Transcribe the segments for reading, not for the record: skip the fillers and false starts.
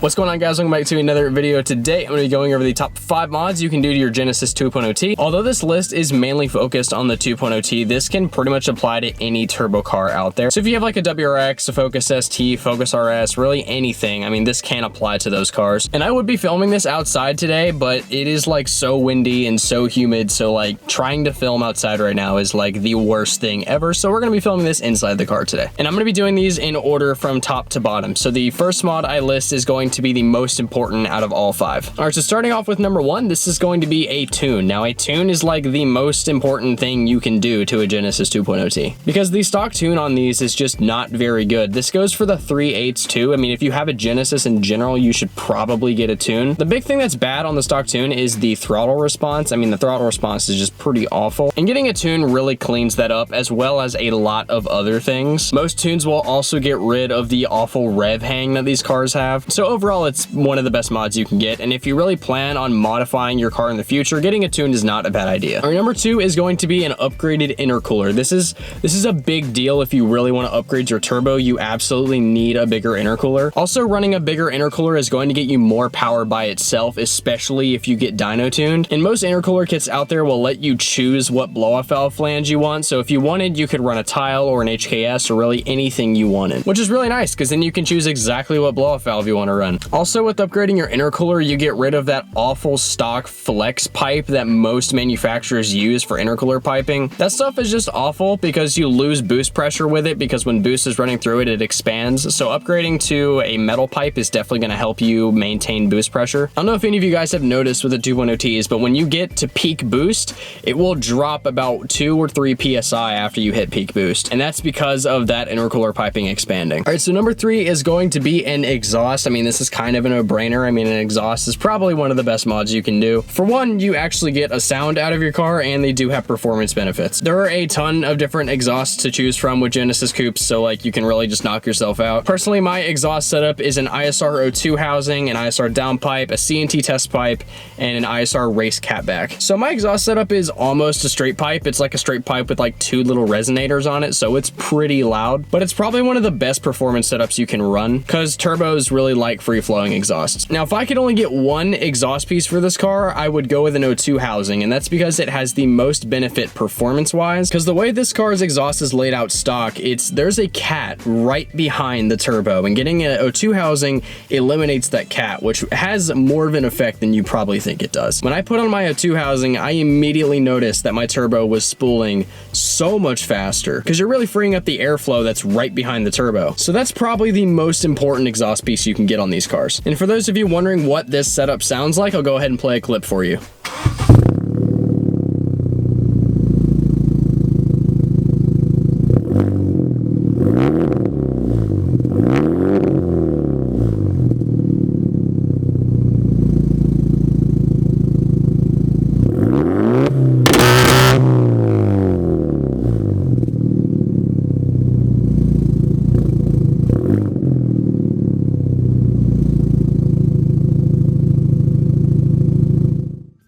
What's going on, guys? Welcome back to another video. Today I'm going to be going over the top 5 mods you can do to your Genesis 2.0T. Although this list is mainly focused on the 2.0T, this can pretty much apply to any turbo car out there. So if you have like a WRX, a Focus ST, Focus RS, really anything, I mean, this can apply to those cars. And I would be filming this outside today, but it is like so windy and so humid, so like trying to film outside right now is like the worst thing ever. So we're going to be filming this inside the car today. And I'm going to be doing these in order from top to bottom. So the first mod I list is going to be the most important out of all 5. All right, so starting off with number 1, this is going to be a tune. Now, a tune is like the most important thing you can do to a Genesis 2.0T because the stock tune on these is just not very good. This goes for the 3/8 too. I mean, if you have a Genesis in general, you should probably get a tune. The big thing that's bad on the stock tune is the throttle response. I mean, the throttle response is just pretty awful, and getting a tune really cleans that up, as well as a lot of other things. Most tunes will also get rid of the awful rev hang that these cars have. So overall, it's one of the best mods you can get, and if you really plan on modifying your car in the future, getting a tune is not a bad idea. Our number 2 is going to be an upgraded intercooler. This is a big deal. If you really want to upgrade your turbo, you absolutely need a bigger intercooler. Also, running a bigger intercooler is going to get you more power by itself, especially if you get dyno tuned. And most intercooler kits out there will let you choose what blow-off valve flange you want. So if you wanted, you could run a tile or an HKS or really anything you wanted, which is really nice because then you can choose exactly what blow-off valve you want to run. Also, with upgrading your intercooler, you get rid of that awful stock flex pipe that most manufacturers use for intercooler piping. That stuff is just awful because you lose boost pressure with it, because when boost is running through it, it expands. So upgrading to a metal pipe is definitely going to help you maintain boost pressure. I don't know if any of you guys have noticed with the 2.0Ts, but when you get to peak boost, it will drop about 2 or 3 PSI after you hit peak boost. And that's because of that intercooler piping expanding. All right, so number 3 is going to be an exhaust. I mean, this is kind of a no-brainer. I mean, an exhaust is probably one of the best mods you can do. For one, you actually get a sound out of your car, and they do have performance benefits. There are a ton of different exhausts to choose from with Genesis Coupes, so like you can really just knock yourself out. Personally, my exhaust setup is an ISR O2 Housing, an ISR Downpipe, a CNT Test Pipe, and an ISR Race Catback. So my exhaust setup is almost a straight pipe. It's like a straight pipe with like 2 little resonators on it, so it's pretty loud, but it's probably one of the best performance setups you can run because turbos really like free-flowing exhausts. Now, if I could only get one exhaust piece for this car, I would go with an O2 Housing, and that's because it has the most benefit performance-wise, because the way this car's exhaust is laid out stock, there's a cat right behind the turbo, and getting an O2 Housing eliminates that cat, which has more of an effect than you probably think it does. When I put on my O2 Housing, I immediately noticed that my turbo was spooling so much faster because you're really freeing up the airflow that's right behind the turbo. So that's probably the most important exhaust piece you can get on these cars. And for those of you wondering what this setup sounds like, I'll go ahead and play a clip for you.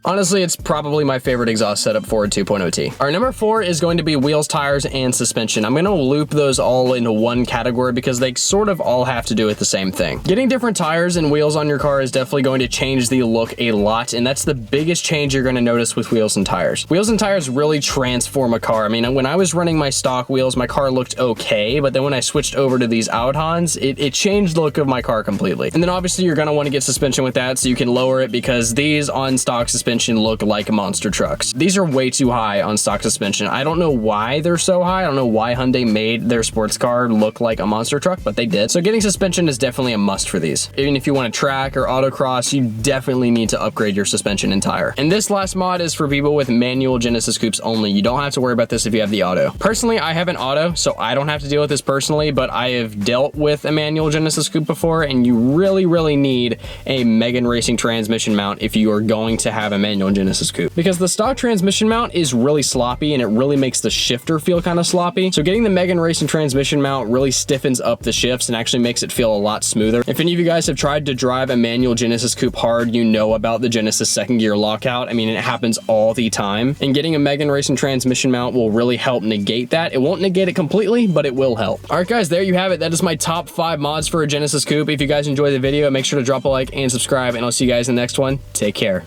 Honestly, it's probably my favorite exhaust setup for a 2.0T. Our number 4 is going to be wheels, tires, and suspension. I'm going to loop those all into one category because they sort of all have to do with the same thing. Getting different tires and wheels on your car is definitely going to change the look a lot, and that's the biggest change you're going to notice with wheels and tires. Wheels and tires really transform a car. I mean, when I was running my stock wheels, my car looked okay, but then when I switched over to these Aodhans, it changed the look of my car completely. And then obviously you're going to want to get suspension with that so you can lower it, because these on stock suspension look like monster trucks. These are way too high on stock suspension. I don't know why they're so high. I don't know why Hyundai made their sports car look like a monster truck, but they did. So getting suspension is definitely a must for these. Even if you want to track or autocross, you definitely need to upgrade your suspension and tire. And this last mod is for people with manual Genesis Coupes only. You don't have to worry about this if you have the auto. Personally, I have an auto, so I don't have to deal with this personally, but I have dealt with a manual Genesis Coupe before, and you really need a Megan Racing transmission mount if you are going to have a manual Genesis Coupe, because the stock transmission mount is really sloppy and it really makes the shifter feel kind of sloppy. So getting the Megan Racing transmission mount really stiffens up the shifts and actually makes it feel a lot smoother. If any of you guys have tried to drive a manual Genesis Coupe hard, you know about the Genesis second gear lockout. I mean, it happens all the time, and getting a Megan Racing transmission mount will really help negate that. It won't negate it completely, but it will help. All right, guys, there you have it. That is my top 5 mods for a Genesis Coupe. If you guys enjoyed the video, make sure to drop a like and subscribe, and I'll see you guys in the next one. Take care.